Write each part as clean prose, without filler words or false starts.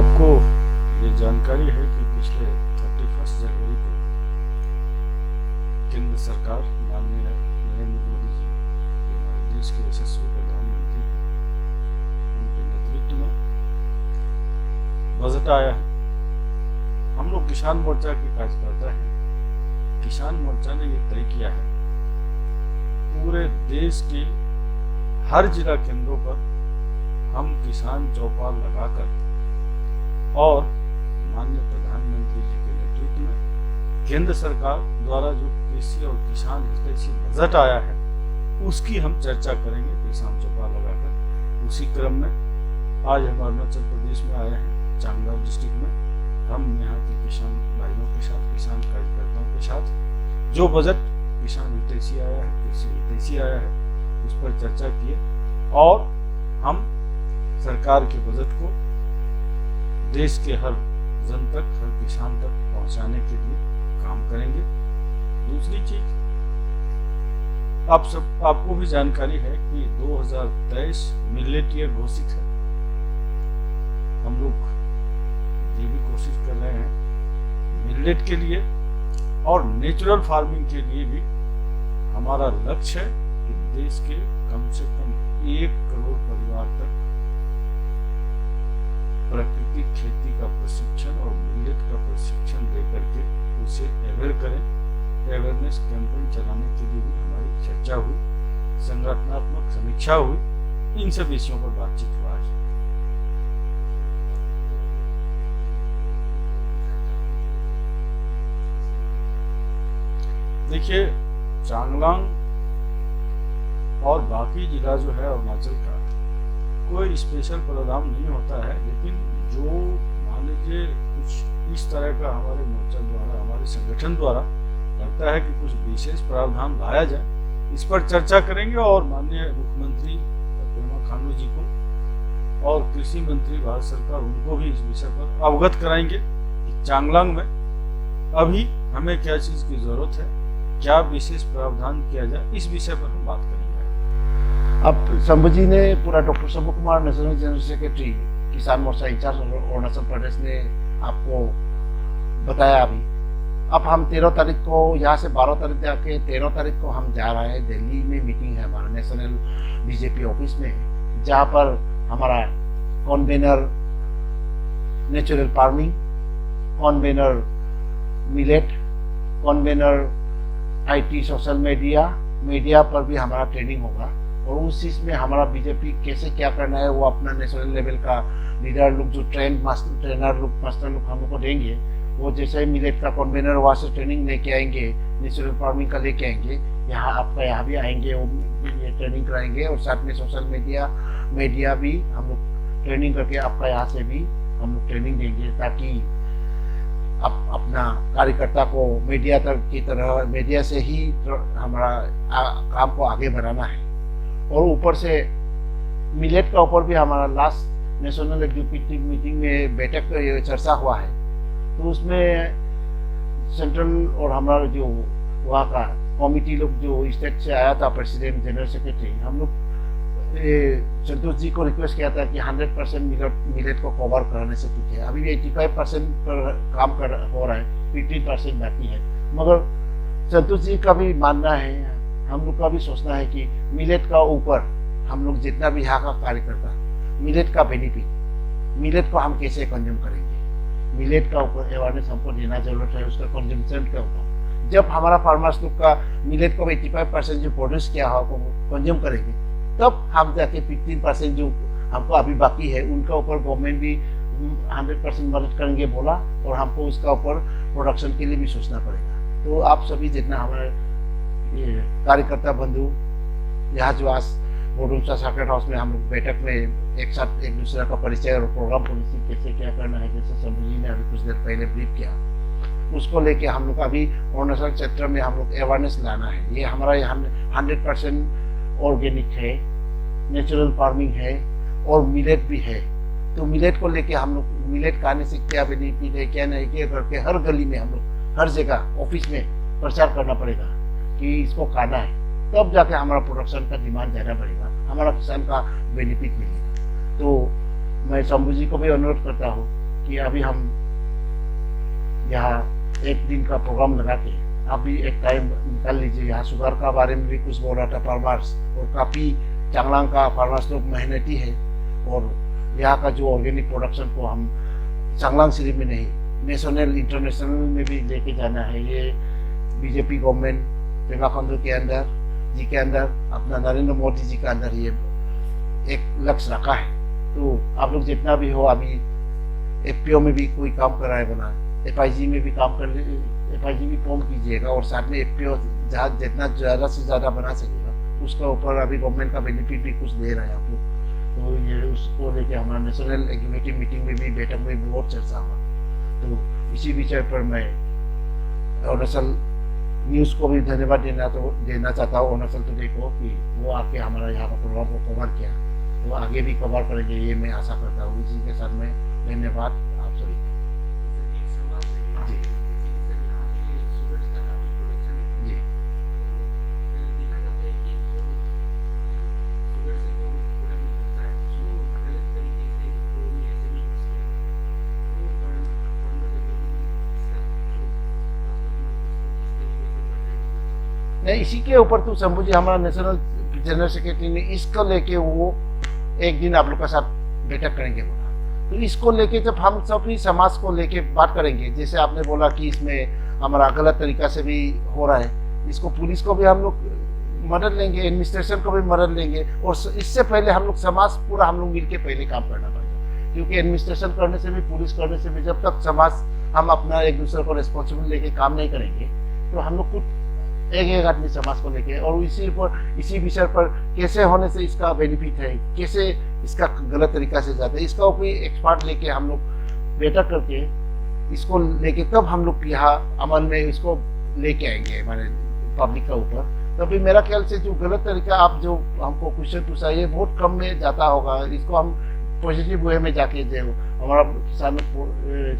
आपको ये जानकारी है कि पिछले 31 जनवरी को केंद्र सरकार माननीय नरेंद्र मोदी जी जो हमारे देश के यशस्वी प्रधानमंत्री हैं, उनके नेतृत्व में बजट आया है। हम लोग किसान मोर्चा के कार्यकर्ता हैं। किसान मोर्चा ने ये तय किया है पूरे देश के हर जिला केंद्रों पर हम किसान चौपाल लगाकर और माननीय प्रधानमंत्री जी के नेतृत्व में केंद्र सरकार द्वारा जो कृषि और किसान हितैषी बजट आया है उसकी हम चर्चा करेंगे किसान चौपाल लगाकर। उसी क्रम में आज हम अरुणाचल प्रदेश में आए हैं, चांगलांग डिस्ट्रिक्ट में। हम यहाँ के किसान भाइयों के साथ, किसान कार्यकर्ताओं के साथ जो बजट किसान हितैषी आया है, कृषि हितैषी आया है, उस पर चर्चा किए और हम सरकार के बजट को देश के हर जन तक, हर किसान तक पहुंचाने के लिए काम करेंगे। दूसरी चीज, आपको भी जानकारी है कि 2023 मिलेट ईयर घोषित है। हम लोग ये भी कोशिश कर रहे हैं मिलेट के लिए और नेचुरल फार्मिंग के लिए भी हमारा लक्ष्य है कि देश के कम से कम 1 करोड़ परिवार तक प्राकृतिक खेती का प्रशिक्षण और मिलेट का प्रशिक्षण देकर के उसे अवेयर करें। अवेयरनेस कैंपेन चलाने के लिए भी हमारी चर्चा हुई, संगठनात्मक समीक्षा हुई। इन सब विषयों पर बातचीत हुआ है। देखिए, चांगलांग और बाकी जिला जो है अरुणाचल का कोई स्पेशल प्रोग्राम नहीं होता है, लेकिन जो मान लीजिए कुछ इस तरह का हमारे मोर्चा द्वारा, हमारे संगठन द्वारा लगता है कि कुछ विशेष प्रावधान लाया जाए, इस पर चर्चा करेंगे और माननीय मुख्यमंत्री पेमा खांडू जी को और कृषि मंत्री भारत सरकार उनको भी इस विषय पर अवगत कराएंगे कि चांगलांग में अभी हमें क्या चीज की जरूरत है, क्या विशेष प्रावधान किया जाए, इस विषय पर हम बात करेंगे। अब शंभू जी ने पूरा doctor Shambhu Kumar national general secretary किसान मोर्चा इंचार्ज अरुणाचल प्रदेश ने आपको बताया अभी। अब हम 13 तारीख को यहाँ से 12 तारीख जाके 13 तारीख को हम जा रहे हैं। दिल्ली में मीटिंग है हमारा नेशनल बीजेपी ऑफिस में, जहाँ पर हमारा convener natural farming, convener millet, convener IT social media पर भी हमारा ट्रेनिंग होगा। और उस चीज़ में हमारा बीजेपी कैसे क्या करना है वो अपना नेशनल लेवल का लीडर लोग जो ट्रेनर लोग मास्टर लोग हम लोग को देंगे। वो जैसे ही मिलेट का कन्वेनर वहाँ से ट्रेनिंग लेके आएंगे, नेचुरल फार्मिंग का लेके आएंगे, यहाँ आपका यहाँ भी आएंगे, वो ये ट्रेनिंग कराएंगे। और साथ में सोशल मीडिया भी हम लोग ट्रेनिंग करके आपका यहाँ से भी हम लोग ट्रेनिंग देंगे, ताकि अपना कार्यकर्ता को मीडिया तक की तरह मीडिया से ही हमारा काम को आगे बढ़ाना है। और ऊपर से मिलेट का ऊपर भी हमारा लास्ट नेशनल एग्जीक्यूटिव मीटिंग में बैठक चर्चा हुआ है, तो उसमें सेंट्रल और हमारा जो वहाँ का कमिटी लोग जो स्टेट से आया था, प्रेसिडेंट जनरल सेक्रेटरी, हम लोग संतोष जी को रिक्वेस्ट किया था कि 100% मिलेट को कवर कराने से ठीक है। अभी भी 85% पर काम हो रहा है, 15% बाकी है। मगर संतोष जी का भी मानना है, हम लोग का भी सोचना है कि मिलेट का ऊपर हम लोग जितना भी यहाँ का कार्यकर्ता मिलेट का बेनिफिट, मिलेट को हम कैसे कंज्यूम करेंगे, मिलेट का ऊपर अवेयरनेस हमको देना जरूरत है, उसका कंज्यूमशन के ऊपर। जब हमारा फार्मर्स लोग का मिलेट को 85% जो प्रोड्यूस किया हो कंज्यूम करेंगे, तब हम जाके 15% जो हमको अभी बाकी है उनका ऊपर गवर्नमेंट भी 100% मदद करेंगे बोला, और हमको उसका ऊपर प्रोडक्शन के लिए भी सोचना पड़ेगा। तो आप सभी जितना हमारे कार्यकर्ता बंधु यहाँ जो आज बोडुमसा सर्किट हाउस में हम लोग बैठक में एक साथ एक दूसरे का परिचय और प्रोग्राम पॉलिसी कैसे क्या करना है, जैसे शंभू जी ने अभी कुछ देर पहले ब्रीफ किया, उसको लेके हम लोग अभी अरुणाचल क्षेत्र में हम लोग अवेयरनेस लाना है। ये हमारा यहाँ 100% ऑर्गेनिक है, नेचुरल फार्मिंग है और मिलेट भी है। तो मिलेट को लेके हम लोग मिलेट खाने से क्या बेनिफिट है, क्या नहीं, क्या करके हर गली में हम लोग हर जगह ऑफिस में प्रचार करना पड़ेगा कि इसको खाना है, तब जाके हमारा प्रोडक्शन का डिमांड ज़्यादा बढ़ेगा, हमारा किसान का बेनिफिट मिलेगा। तो मैं शंभू जी को भी अनुरोध करता हूँ कि अभी हम यहाँ एक दिन का प्रोग्राम लगा के आप भी एक टाइम निकाल लीजिए। यहाँ शुगर का बारे में भी कुछ बोल रहा था फार्मर्स, और काफ़ी चांगलांग का फार्मर्स लोग मेहनती है, और यहाँ का जो ऑर्गेनिक प्रोडक्शन को हम चांगलांग सिटी में नहीं, नेशनल इंटरनेशनल में भी लेके जाना है। ये बीजेपी गवर्नमेंट पेमा खांडू के अंदर के अंदर अपना नरेंद्र मोदी जी के अंदर ये एक लक्ष्य रखा है। तो आप लोग जितना भी हो, अभी एफपीओ में भी कोई काम कर रहा है बना, एफआईजी में भी काम कर, एफआईजी भी फॉर्म कीजिएगा, और साथ में एफपीओ जहाँ जितना ज़्यादा से ज़्यादा बना सकेगा उसका ऊपर अभी गवर्नमेंट का बेनिफिट भी कुछ दे रहा है आप लोग। तो ये उसको लेके हमारा नेशनल एग्जीक्यूटिव मीटिंग में भी, बैठक में भी बहुत चर्चा हुआ। तो इसी विषय पर मैं अरुणाचल न्यूज़ को भी धन्यवाद देना चाहता हूँ, अरुणाचल टुडे को, कि वो आके हमारा यहाँ का प्रोग्राम को कवर किया। तो आगे भी कवर करेंगे ये मैं आशा करता हूँ। इसी के साथ में धन्यवाद आप सभी को। जी जी नहीं, इसी के ऊपर तो शंभू जी हमारा नेशनल जनरल सेक्रेटरी ने इसको लेके वो एक दिन आप लोग के साथ बैठक करेंगे बोला। तो इसको लेके जब हम सभी समाज को लेके बात करेंगे, जैसे आपने बोला कि इसमें हमारा गलत तरीका से भी हो रहा है, इसको पुलिस को भी हम लोग मदद लेंगे, एडमिनिस्ट्रेशन को भी मदद लेंगे, और इससे पहले हम लोग समाज पूरा हम लोग मिलके पहले काम करना पड़ेगा। क्योंकि एडमिनिस्ट्रेशन करने से भी, पुलिस करने से भी, जब तक समाज हम अपना एक दूसरे को रिस्पॉन्सिबल लेके काम नहीं करेंगे, तो हम लोग खुद एक आदमी समाज को लेके, और इसी विषय पर कैसे होने से इसका बेनिफिट है, कैसे इसका गलत तरीका से जाता है, इसका कोई एक्सपर्ट लेके हम लोग बैठक करके इसको लेके तब हम लोग यहाँ अमल में इसको लेके आएंगे हमारे पब्लिक का ऊपर। तभी मेरा ख्याल से जो गलत तरीका आप जो हमको क्वेश्चन पूछा, ये बहुत कम में जाता होगा। इसको हम पॉजिटिव वे में जाके जो हमारा किसान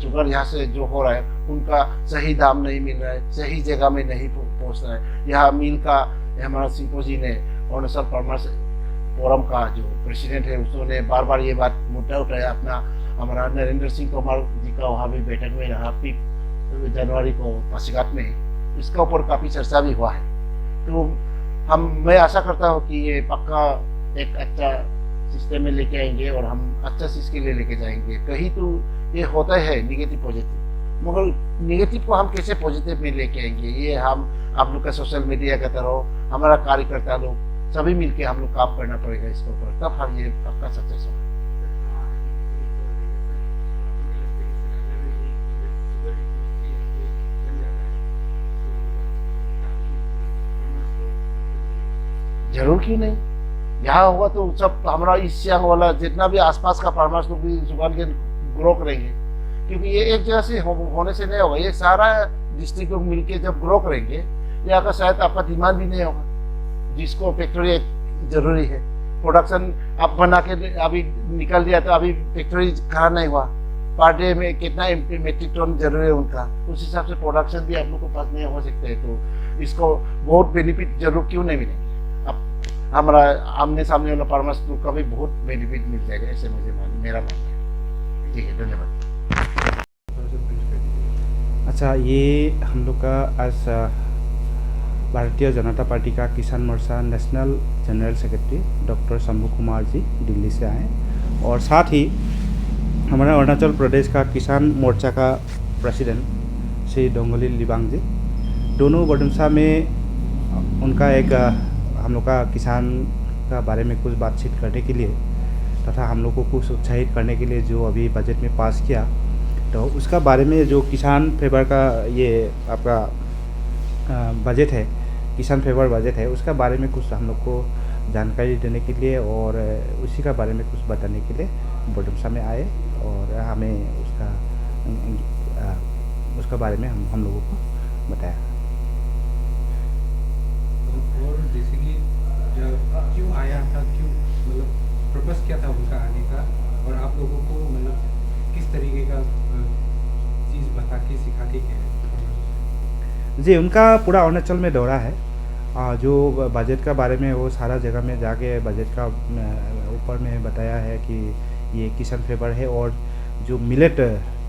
शुगर यहाँ से जो हो रहा है उनका सही दाम नहीं मिल रहा है, सही जगह में नहीं पहुँच रहा है। यहाँ मिल का हमारा सिंपो जी ने, अरुणाचल फार्मर्स फोरम का जो प्रेसिडेंट है, उसने बार बार ये बात मुद्दा उठाया। अपना हमारा नरेंद्र सिंह तोमर जी का वहाँ भी बैठक में रहा 5 जनवरी को पासीघाट में, इसका ऊपर काफ़ी चर्चा भी हुआ है। तो मैं आशा करता हूँ कि ये पक्का एक अच्छा सिस्टम में लेके आएंगे, और हम अच्छा चीज़ के लिए लेके जाएंगे। कहीं तो ये होता है निगेटिव पॉजिटिव, मगर निगेटिव को हम कैसे पॉजिटिव में लेके आएंगे, ये हम आप लोग का सोशल मीडिया का तरह हमारा कार्यकर्ता लोग सभी मिलके हम लोग काम करना पड़ेगा इसके ऊपर, तब हम ये पक्का सक्सेस होगा। जरूर क्यों नहीं, यहाँ होगा तो सब हमारा ईस्ट सियांग वाला जितना भी आसपास का फार्मर्स लोग भी जुगान के ग्रो करेंगे। क्योंकि ये एक जगह से होने से नहीं होगा, ये सारा डिस्ट्रिक्ट लोग मिलके जब ग्रो करेंगे, यहाँ का शायद आपका डिमांड भी नहीं होगा, जिसको फैक्ट्री एक जरूरी है। प्रोडक्शन आप बना के अभी निकल दिया तो अभी फैक्ट्री खड़ा नहीं हुआ, पर डे में कितना मेट्रिक टन जरूरी है उनका, उस हिसाब से प्रोडक्शन भी आप लोग को पास नहीं हो सकते है। तो इसको बहुत बेनिफिट जरूर क्यों नहीं मिलेंगे, अब हमारा आमने सामने वाला फार्मर्स लोग का भी बहुत बेनिफिट मिल जाएगा, ऐसे मेरा मानना है। ठीक है, धन्यवाद। अच्छा, ये हम लोग का आज भारतीय जनता पार्टी का किसान मोर्चा national general secretary doctor Shambhu Kumar ji Delhi से आए, और साथ ही हमारा अरुणाचल प्रदेश का किसान मोर्चा का प्रेसिडेंट श्री डोंगोली लिबांग जी, दोनों बडुमसा में उनका एक हम लोग का किसान का बारे में कुछ बातचीत करने के लिए तथा हम लोग को कुछ उत्साहित करने के लिए जो अभी बजट में पास किया, तो उसका बारे में जो किसान फेवर का ये आपका बजट है, किसान फेवर बजट है, उसका बारे में कुछ हम लोग को जानकारी देने के लिए और उसी का बारे में कुछ बताने के लिए बडुमसा में आए, और हमें उसका बारे में हम लोगों को बताया। और जैसे कि क्यों आया था, क्यों मतलब पर्पस क्या था उनका आने का, और आप लोगों को मतलब किस तरीके का चीज़ बता के सिखा के गए? जी, उनका पूरा अरुणाचल में दौरा है, जो बजट का बारे में वो सारा जगह में जाके बजट का ऊपर में बताया है कि ये किसान फेवर है, और जो मिलेट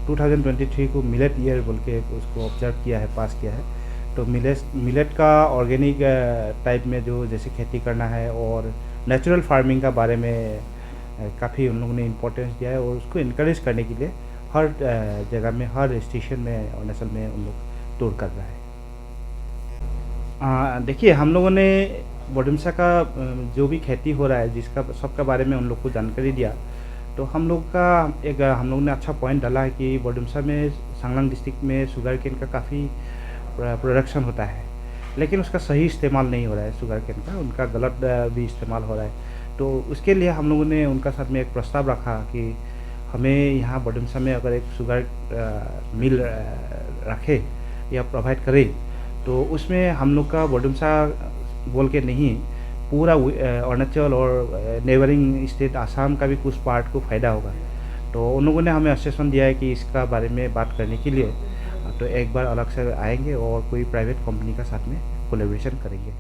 2023 को मिलेट ईयर बोल के उसको ऑब्जर्व किया है, पास किया है। तो मिलेट का ऑर्गेनिक टाइप में जो जैसे खेती करना है और नेचुरल फार्मिंग का बारे में काफ़ी उन लोगों ने इम्पोर्टेंस दिया है, और उसको इनकरेज करने के लिए हर जगह में, हर स्टेशन में अरुणाचल में उन लोग टूर कर रहा है। देखिए, हम लोगों ने बोडुमसा का जो भी खेती हो रहा है जिसका सबका बारे में उन लोग को जानकारी दिया। तो हम लोग ने अच्छा पॉइंट डाला है कि बोडुमसा में, सांगलांग डिस्ट्रिक्ट में शुगर केन का काफ़ी प्रोडक्शन होता है, लेकिन उसका सही इस्तेमाल नहीं हो रहा है शुगर केन का, उनका गलत भी इस्तेमाल हो रहा है। तो उसके लिए हम लोगों ने उनका साथ में एक प्रस्ताव रखा कि हमें यहाँ बोडुमसा में अगर एक शुगर मिल रखे या प्रोवाइड करे, तो उसमें हम लोग का बोडुमसा बोल के नहीं, पूरा अरुणाचल और नेबरिंग स्टेट आसाम का भी कुछ पार्ट को फ़ायदा होगा। तो उन लोगों ने हमें आश्वासन दिया है कि इसका बारे में बात करने के लिए तो एक बार अलग से आएंगे और कोई प्राइवेट कंपनी का साथ में कोलैबोरेशन करेंगे।